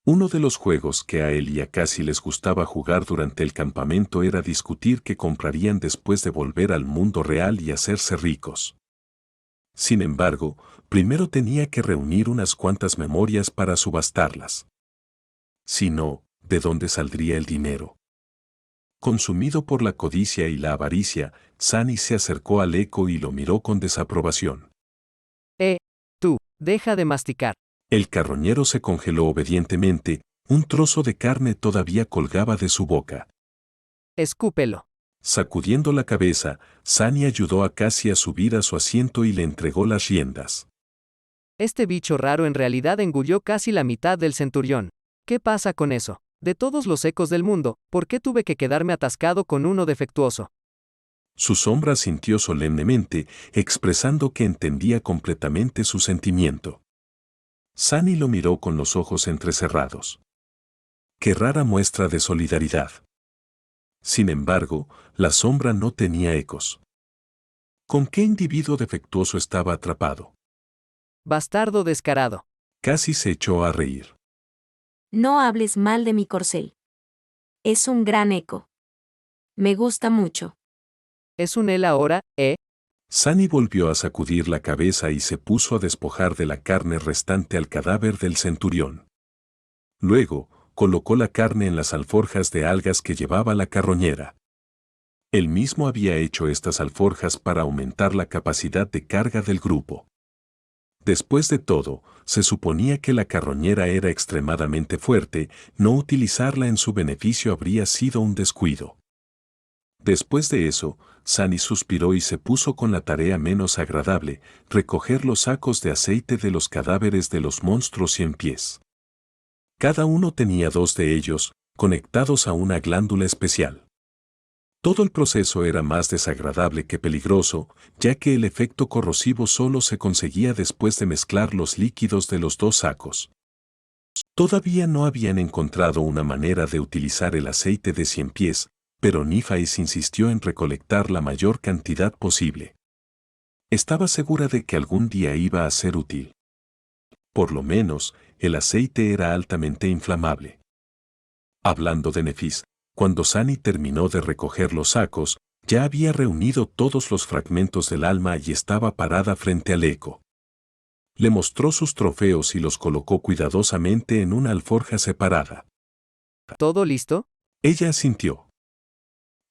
Uno de los juegos que a él y a Cassie les gustaba jugar durante el campamento era discutir qué comprarían después de volver al mundo real y hacerse ricos. Sin embargo, primero tenía que reunir unas cuantas memorias para subastarlas. Si no, ¿de dónde saldría el dinero? Consumido por la codicia y la avaricia, Sunny se acercó al eco y lo miró con desaprobación. Tú, deja de masticar. El carroñero se congeló obedientemente, un trozo de carne todavía colgaba de su boca. Escúpelo. Sacudiendo la cabeza, Sunny ayudó a Cassie a subir a su asiento y le entregó las riendas. Este bicho raro en realidad engulló casi la mitad del centurión. ¿Qué pasa con eso? De todos los ecos del mundo, ¿por qué tuve que quedarme atascado con uno defectuoso? Su sombra sintió solemnemente, expresando que entendía completamente su sentimiento. Sunny lo miró con los ojos entrecerrados. Qué rara muestra de solidaridad. Sin embargo, la sombra no tenía ecos. ¿Con qué individuo defectuoso estaba atrapado? Bastardo descarado. Casi se echó a reír. No hables mal de mi corcel. Es un gran eco. Me gusta mucho. Es un él ahora, ¿eh? Sunny volvió a sacudir la cabeza y se puso a despojar de la carne restante al cadáver del centurión. Luego, colocó la carne en las alforjas de algas que llevaba la carroñera. Él mismo había hecho estas alforjas para aumentar la capacidad de carga del grupo. Después de todo, se suponía que la carroñera era extremadamente fuerte, no utilizarla en su beneficio habría sido un descuido. Después de eso, Sunny suspiró y se puso con la tarea menos agradable, recoger los sacos de aceite de los cadáveres de los monstruos 100 pies. Cada uno tenía 2 de ellos, conectados a una glándula especial. Todo el proceso era más desagradable que peligroso, ya que el efecto corrosivo solo se conseguía después de mezclar los líquidos de los 2 sacos. Todavía no habían encontrado una manera de utilizar el aceite de 100 pies, pero Nífais insistió en recolectar la mayor cantidad posible. Estaba segura de que algún día iba a ser útil. Por lo menos, el aceite era altamente inflamable. Hablando de Nefis, cuando Sunny terminó de recoger los sacos, ya había reunido todos los fragmentos del alma y estaba parada frente al eco. Le mostró sus trofeos y los colocó cuidadosamente en una alforja separada. ¿Todo listo? Ella asintió.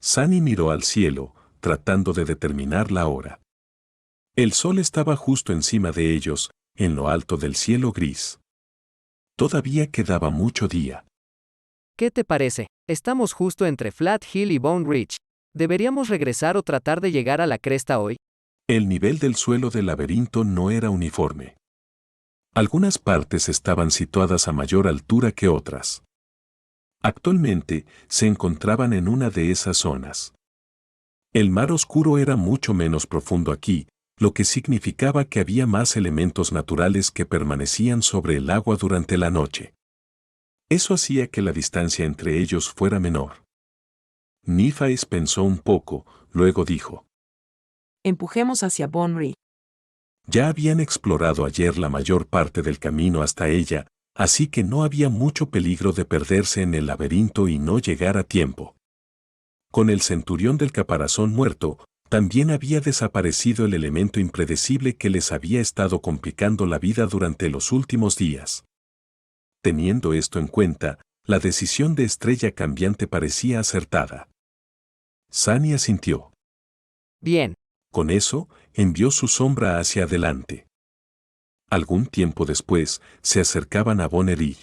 Sunny miró al cielo, tratando de determinar la hora. El sol estaba justo encima de ellos, en lo alto del cielo gris. Todavía quedaba mucho día. ¿Qué te parece? Estamos justo entre Flat Hill y Bone Ridge. ¿Deberíamos regresar o tratar de llegar a la cresta hoy? El nivel del suelo del laberinto no era uniforme. Algunas partes estaban situadas a mayor altura que otras. Actualmente se encontraban en una de esas zonas. El mar oscuro era mucho menos profundo aquí, lo que significaba que había más elementos naturales que permanecían sobre el agua durante la noche. Eso hacía que la distancia entre ellos fuera menor. Nífais pensó un poco, luego dijo: Empujemos hacia Bonri. ya habían explorado ayer la mayor parte del camino hasta ella, así que no había mucho peligro de perderse en el laberinto y no llegar a tiempo. Con el centurión del caparazón muerto, también había desaparecido el elemento impredecible que les había estado complicando la vida durante los últimos días. Teniendo esto en cuenta, la decisión de Estrella Cambiante parecía acertada. Sunny asintió. Bien. Con eso, envió su sombra hacia adelante. Algún tiempo después, se acercaban a Bonnery.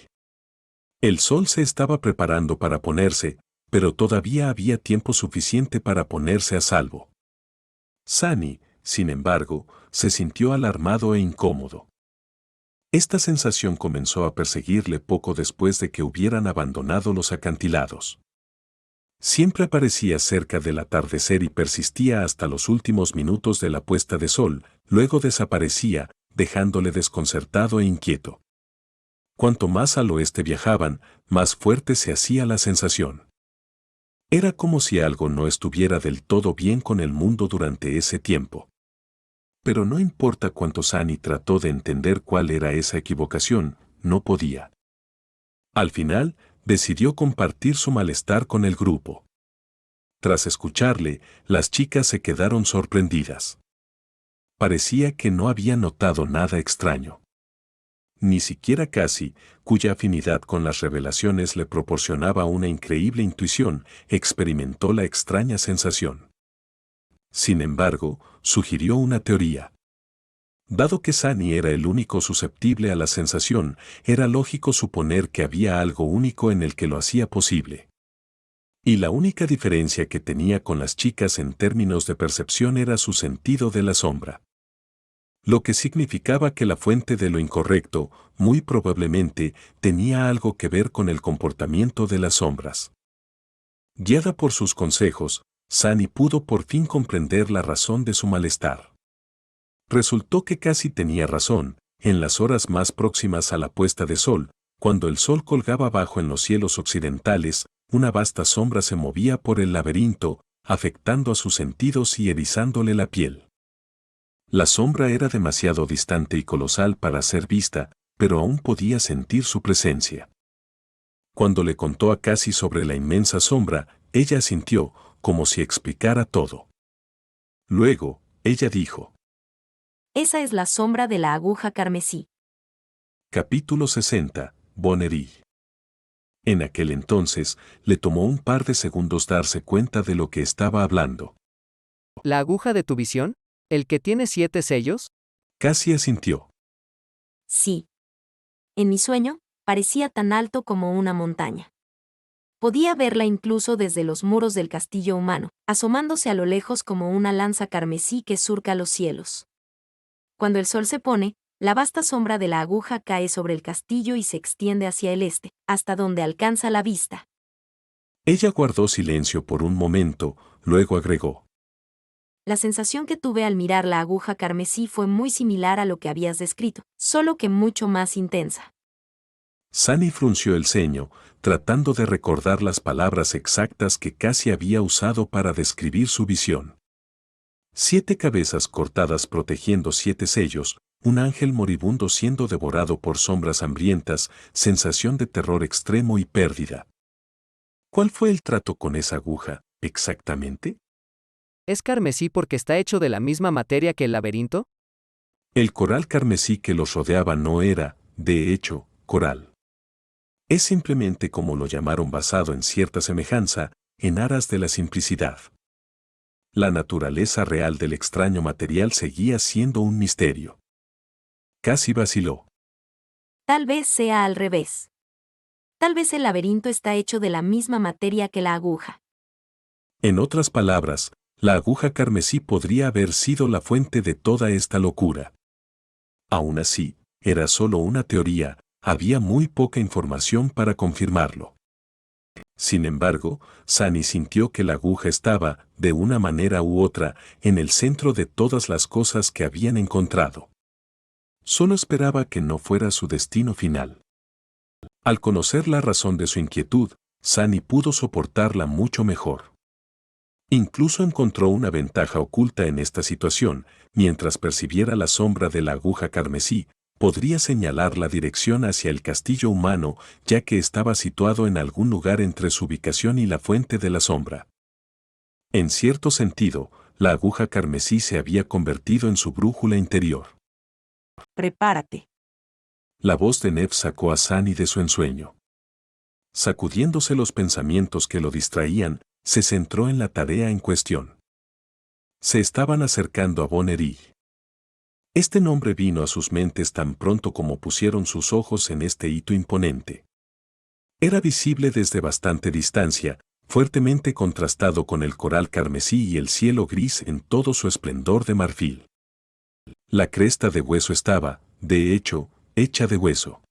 El sol se estaba preparando para ponerse, pero todavía había tiempo suficiente para ponerse a salvo. Sunny, sin embargo, se sintió alarmado e incómodo. Esta sensación comenzó a perseguirle poco después de que hubieran abandonado los acantilados. Siempre aparecía cerca del atardecer y persistía hasta los últimos minutos de la puesta de sol, luego desaparecía, dejándole desconcertado e inquieto. Cuanto más al oeste viajaban, más fuerte se hacía la sensación. Era como si algo no estuviera del todo bien con el mundo durante ese tiempo. Pero no importa cuánto Sunny trató de entender cuál era esa equivocación, no podía. Al final, decidió compartir su malestar con el grupo. Tras escucharle, las chicas se quedaron sorprendidas. Parecía que no habían notado nada extraño. Ni siquiera Cassie, cuya afinidad con las revelaciones le proporcionaba una increíble intuición, experimentó la extraña sensación. Sin embargo, sugirió una teoría. Dado que Sunny era el único susceptible a la sensación, era lógico suponer que había algo único en el que lo hacía posible. Y la única diferencia que tenía con las chicas en términos de percepción era su sentido de la sombra. Lo que significaba que la fuente de lo incorrecto, muy probablemente, tenía algo que ver con el comportamiento de las sombras. Guiada por sus consejos, Sunny pudo por fin comprender la razón de su malestar. Resultó que casi tenía razón, en las horas más próximas a la puesta de sol, cuando el sol colgaba bajo en los cielos occidentales, una vasta sombra se movía por el laberinto, afectando a sus sentidos y erizándole la piel. La sombra era demasiado distante y colosal para ser vista, pero aún podía sentir su presencia. Cuando le contó a Cassie sobre la inmensa sombra, ella asintió, como si explicara todo. Luego, ella dijo: Esa es la sombra de la aguja carmesí. Capítulo 60, Bonnery. En aquel entonces, le tomó un par de segundos darse cuenta de lo que estaba hablando. ¿La aguja de tu visión? ¿El que tiene 7 sellos? Cassie asintió. Sí. En mi sueño, parecía tan alto como una montaña. Podía verla incluso desde los muros del castillo humano, asomándose a lo lejos como una lanza carmesí que surca los cielos. Cuando el sol se pone, la vasta sombra de la aguja cae sobre el castillo y se extiende hacia el este, hasta donde alcanza la vista. Ella guardó silencio por un momento, luego agregó: La sensación que tuve al mirar la aguja carmesí fue muy similar a lo que habías descrito, solo que mucho más intensa. Sunny frunció el ceño, tratando de recordar las palabras exactas que Cassie había usado para describir su visión. 7 cabezas cortadas protegiendo 7 sellos, un ángel moribundo siendo devorado por sombras hambrientas, sensación de terror extremo y pérdida. ¿Cuál fue el trato con esa aguja, exactamente? ¿Es carmesí porque está hecho de la misma materia que el laberinto? El coral carmesí que los rodeaba no era, de hecho, coral. Es simplemente como lo llamaron basado en cierta semejanza, en aras de la simplicidad. La naturaleza real del extraño material seguía siendo un misterio. Casi vaciló. Tal vez sea al revés. Tal vez el laberinto está hecho de la misma materia que la aguja. En otras palabras, la aguja carmesí podría haber sido la fuente de toda esta locura. Aún así, era solo una teoría, había muy poca información para confirmarlo. Sin embargo, Sunny sintió que la aguja estaba, de una manera u otra, en el centro de todas las cosas que habían encontrado. Solo esperaba que no fuera su destino final. Al conocer la razón de su inquietud, Sunny pudo soportarla mucho mejor. Incluso encontró una ventaja oculta en esta situación: mientras percibiera la sombra de la aguja carmesí, podría señalar la dirección hacia el castillo humano, ya que estaba situado en algún lugar entre su ubicación y la fuente de la sombra. En cierto sentido, la aguja carmesí se había convertido en su brújula interior. Prepárate. La voz de Neve sacó a Sunny de su ensueño. Sacudiéndose los pensamientos que lo distraían, se centró en la tarea en cuestión. Se estaban acercando a Bonnery. Este nombre vino a sus mentes tan pronto como pusieron sus ojos en este hito imponente. Era visible desde bastante distancia, fuertemente contrastado con el coral carmesí y el cielo gris en todo su esplendor de marfil. La cresta de hueso estaba, de hecho, hecha de hueso.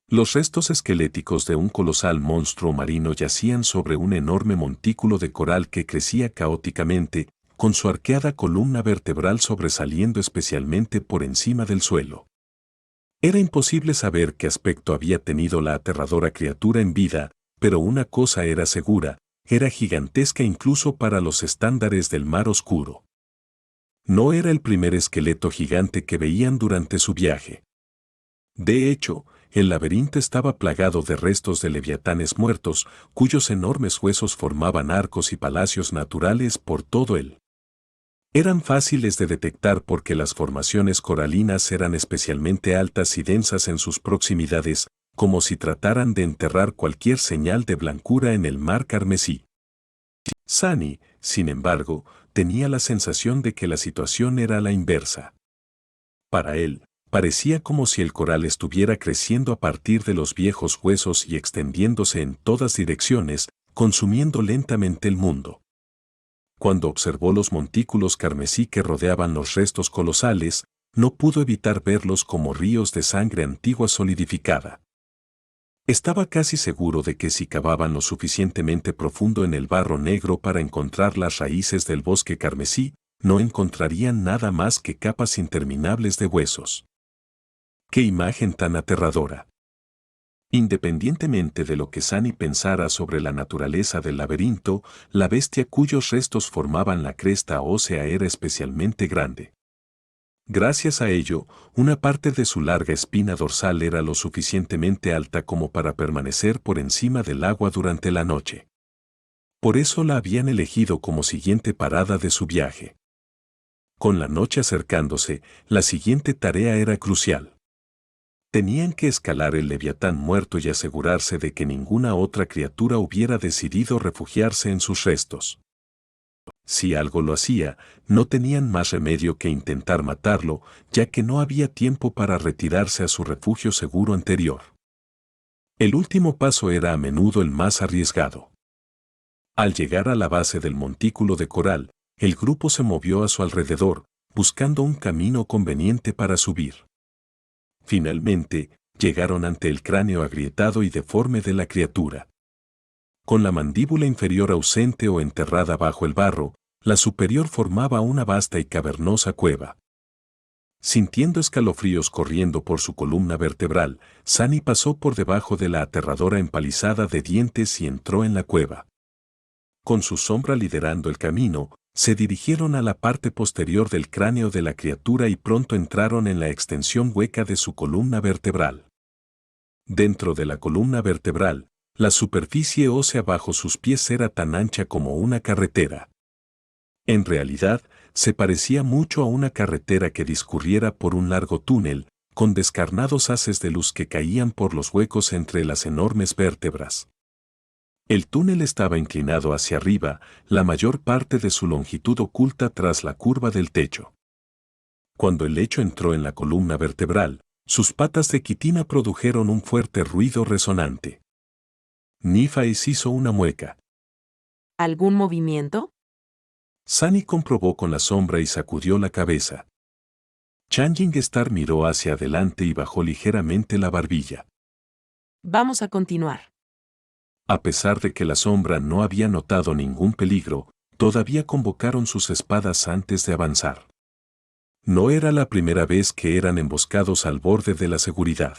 Los restos esqueléticos de un colosal monstruo marino yacían sobre un enorme montículo de coral que crecía caóticamente, con su arqueada columna vertebral sobresaliendo especialmente por encima del suelo. Era imposible saber qué aspecto había tenido la aterradora criatura en vida, pero una cosa era segura: era gigantesca incluso para los estándares del mar oscuro. No era el primer esqueleto gigante que veían durante su viaje. De hecho, el laberinto estaba plagado de restos de leviatanes muertos, cuyos enormes huesos formaban arcos y palacios naturales por todo él. Eran fáciles de detectar porque las formaciones coralinas eran especialmente altas y densas en sus proximidades, como si trataran de enterrar cualquier señal de blancura en el mar carmesí. Sunny, sin embargo, tenía la sensación de que la situación era la inversa. Para él, parecía como si el coral estuviera creciendo a partir de los viejos huesos y extendiéndose en todas direcciones, consumiendo lentamente el mundo. Cuando observó los montículos carmesí que rodeaban los restos colosales, no pudo evitar verlos como ríos de sangre antigua solidificada. Estaba casi seguro de que si cavaban lo suficientemente profundo en el barro negro para encontrar las raíces del bosque carmesí, no encontrarían nada más que capas interminables de huesos. ¡Qué imagen tan aterradora! Independientemente de lo que Sunny pensara sobre la naturaleza del laberinto, la bestia cuyos restos formaban la cresta ósea era especialmente grande. Gracias a ello, una parte de su larga espina dorsal era lo suficientemente alta como para permanecer por encima del agua durante la noche. Por eso la habían elegido como siguiente parada de su viaje. Con la noche acercándose, la siguiente tarea era crucial. Tenían que escalar el leviatán muerto y asegurarse de que ninguna otra criatura hubiera decidido refugiarse en sus restos. Si algo lo hacía, no tenían más remedio que intentar matarlo, ya que no había tiempo para retirarse a su refugio seguro anterior. El último paso era a menudo el más arriesgado. Al llegar a la base del montículo de coral, el grupo se movió a su alrededor, buscando un camino conveniente para subir. Finalmente, llegaron ante el cráneo agrietado y deforme de la criatura. Con la mandíbula inferior ausente o enterrada bajo el barro, la superior formaba una vasta y cavernosa cueva. Sintiendo escalofríos corriendo por su columna vertebral, Sunny pasó por debajo de la aterradora empalizada de dientes y entró en la cueva. Con su sombra liderando el camino, se dirigieron a la parte posterior del cráneo de la criatura y pronto entraron en la extensión hueca de su columna vertebral. Dentro de la columna vertebral, la superficie ósea bajo sus pies era tan ancha como una carretera. En realidad, se parecía mucho a una carretera que discurriera por un largo túnel, con descarnados haces de luz que caían por los huecos entre las enormes vértebras. El túnel estaba inclinado hacia arriba, la mayor parte de su longitud oculta tras la curva del techo. Cuando el lecho entró en la columna vertebral, sus patas de quitina produjeron un fuerte ruido resonante. Nífaes hizo una mueca. ¿Algún movimiento? Sunny comprobó con la sombra y sacudió la cabeza. Changing Star miró hacia adelante y bajó ligeramente la barbilla. Vamos a continuar. A pesar de que la sombra no había notado ningún peligro, todavía convocaron sus espadas antes de avanzar. No era la primera vez que eran emboscados al borde de la seguridad.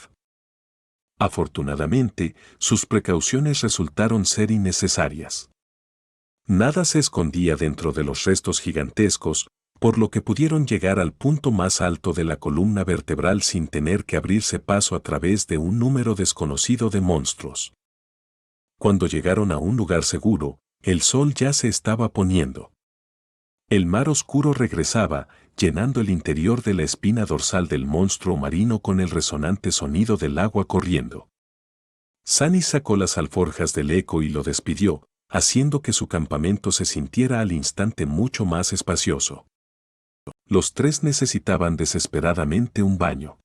Afortunadamente, sus precauciones resultaron ser innecesarias. Nada se escondía dentro de los restos gigantescos, por lo que pudieron llegar al punto más alto de la columna vertebral sin tener que abrirse paso a través de un número desconocido de monstruos. Cuando llegaron a un lugar seguro, el sol ya se estaba poniendo. El mar oscuro regresaba, llenando el interior de la espina dorsal del monstruo marino con el resonante sonido del agua corriendo. Sunny sacó las alforjas del eco y lo despidió, haciendo que su campamento se sintiera al instante mucho más espacioso. Los tres necesitaban desesperadamente un baño.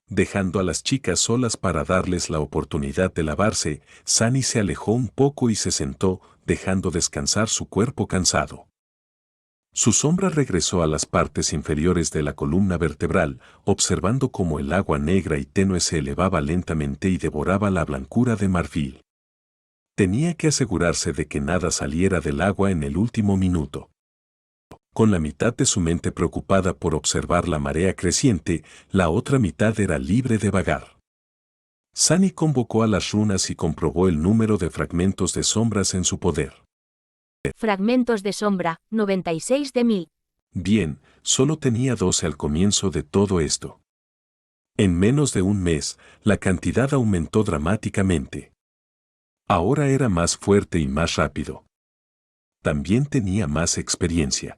Dejando a las chicas solas para darles la oportunidad de lavarse, Sunny se alejó un poco y se sentó, dejando descansar su cuerpo cansado. Su sombra regresó a las partes inferiores de la columna vertebral, observando cómo el agua negra y tenue se elevaba lentamente y devoraba la blancura de marfil. Tenía que asegurarse de que nada saliera del agua en el último minuto. Con la mitad de su mente preocupada por observar la marea creciente, la otra mitad era libre de vagar. Sunny convocó a las runas y comprobó el número de fragmentos de sombras en su poder. Fragmentos de sombra, 96 de 1000. Bien, solo tenía 12 al comienzo de todo esto. En menos de un mes, la cantidad aumentó dramáticamente. Ahora era más fuerte y más rápido. También tenía más experiencia.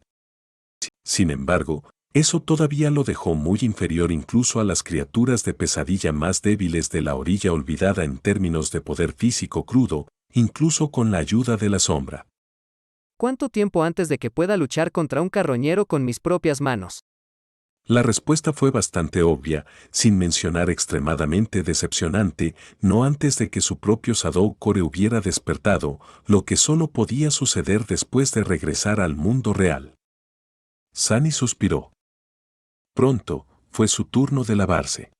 Sin embargo, eso todavía lo dejó muy inferior incluso a las criaturas de pesadilla más débiles de la orilla olvidada en términos de poder físico crudo, incluso con la ayuda de la sombra. ¿Cuánto tiempo antes de que pueda luchar contra un carroñero con mis propias manos? La respuesta fue bastante obvia, sin mencionar extremadamente decepcionante, no antes de que su propio Shadow Core hubiera despertado, lo que solo podía suceder después de regresar al mundo real. Sunny suspiró. Pronto, fue su turno de lavarse.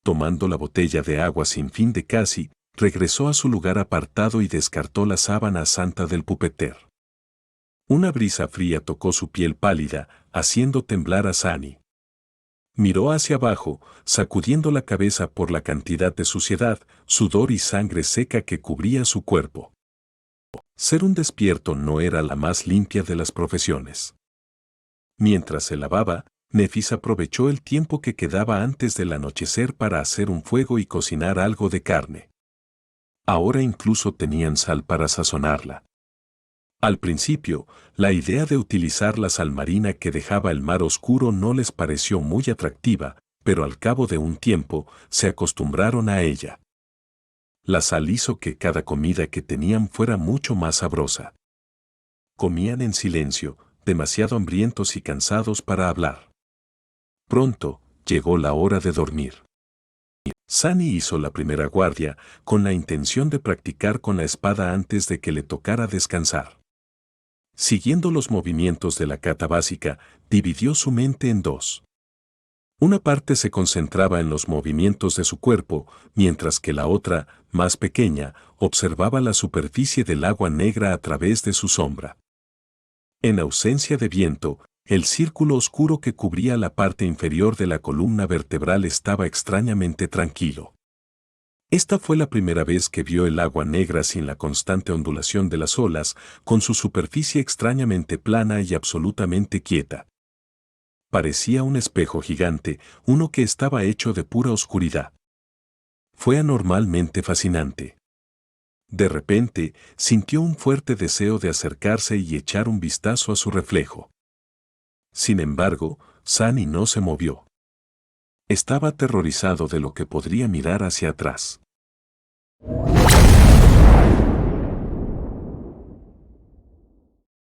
Tomando la botella de agua sin fin de Cassie, regresó a su lugar apartado y descartó la sábana santa del pupeter. Una brisa fría tocó su piel pálida, haciendo temblar a Sunny. Miró hacia abajo, sacudiendo la cabeza por la cantidad de suciedad, sudor y sangre seca que cubría su cuerpo. Ser un despierto no era la más limpia de las profesiones. Mientras se lavaba, Nefis aprovechó el tiempo que quedaba antes del anochecer para hacer un fuego y cocinar algo de carne. Ahora incluso tenían sal para sazonarla. Al principio, la idea de utilizar la sal marina que dejaba el mar oscuro no les pareció muy atractiva, pero al cabo de un tiempo, se acostumbraron a ella. La sal hizo que cada comida que tenían fuera mucho más sabrosa. Comían en silencio, demasiado hambrientos y cansados para hablar. Pronto, llegó la hora de dormir. Sunny hizo la primera guardia, con la intención de practicar con la espada antes de que le tocara descansar. Siguiendo los movimientos de la kata básica, dividió su mente en dos. Una parte se concentraba en los movimientos de su cuerpo, mientras que la otra, más pequeña, observaba la superficie del agua negra a través de su sombra. En ausencia de viento, el círculo oscuro que cubría la parte inferior de la columna vertebral estaba extrañamente tranquilo. Esta fue la primera vez que vio el agua negra sin la constante ondulación de las olas, con su superficie extrañamente plana y absolutamente quieta. Parecía un espejo gigante, uno que estaba hecho de pura oscuridad. Fue anormalmente fascinante. De repente, sintió un fuerte deseo de acercarse y echar un vistazo a su reflejo. Sin embargo, Sunny no se movió. Estaba aterrorizado de lo que podría mirar hacia atrás.